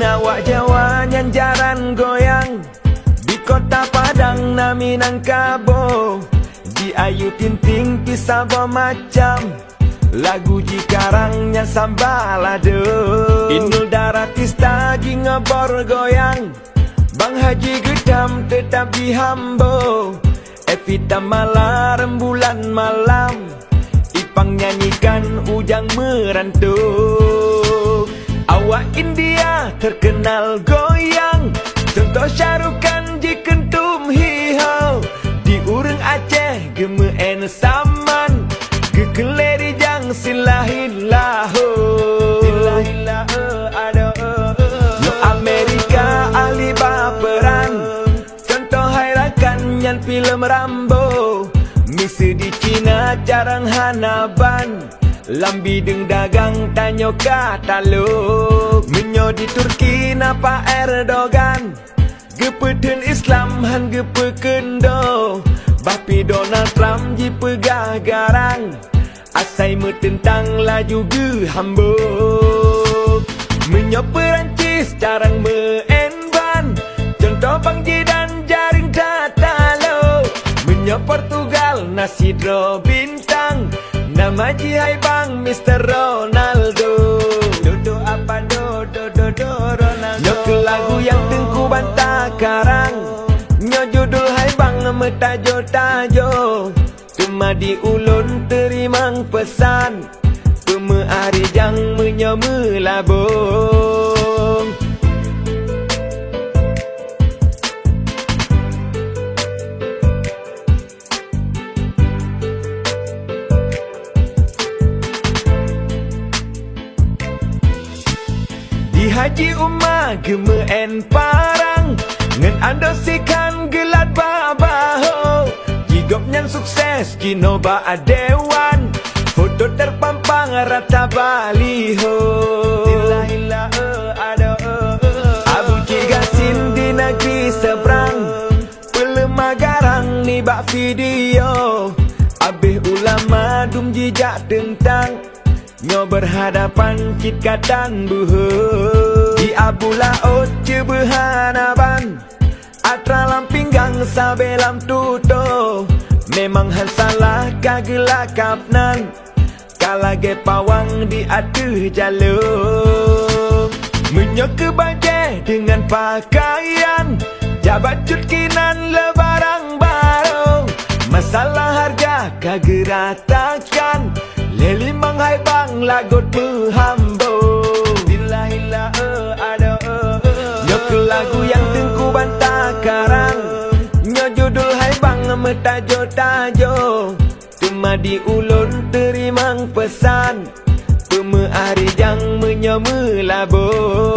Nawak Jawa nyanjaran goyang di kota Padang na Minangkabau. Di Ayu Tinting pisah macam lagu jikarangnya sambalado. Inul Daratista gi ngebor goyang, Bang Haji Gedam tetap di Hambo. Evita Mala rembulan malam, Ipang nyanyikan Ujang Merantau. Awak India terkenal goyang, contoh Syarukan ji kentum hihau. Di urang Aceh gemeen saman, kekeleri jang silahilahu. No Amerika ahli baperan, contoh hairakan nyan film Rambo. Misi di Cina jarang hanaban, lambi deng dagang tanyo katalog. Menyo di Turki napa Erdogan, gepeden Islam han gepekendo. Bapi Donald Trump ji pegah garang, asai metentang laju ge hambo. Menyo Perancis jarang meenban, contoh Bang Jidan jaring tatalo. Menyo Portugal Nasidro bintang, nama ji hai Bang Mr. Ronaldo. Dodo apa dodo Ronaldo. Nyok lagu yang tengku bantah karang, nyo judul hai Bang metajo-tajo. Cuma di ulun terimang pesan, pemeari jang menyo melabung. Di Haji Umar gemeen parang, ngen andosikan gelat babaho. Jigop nyan sukses kino ba adewan, foto terpampang rata baliho. Abu Cigasin di negeri seberang, pelemah garang ni bak video. Abih ulama dum jijak tentang, nyo berhadapan kita dan buho. Di Abu Laut cebehanaban, atra lampinggang sabelam tuto. Memang han salah kagelakapnan, kalage pawang di atuh jalur. Menyo kebaje dengan pakaian, jabat cutkinan lebarang baru. Masalah harga kageratakan, leli manghai Bang lagot menghambo. Nyok lagu yang tengku bantah karang, nyo judul hai Bang metajo-tajo. Cuma di ulun terimang pesan, pemeari jang menyo melabung.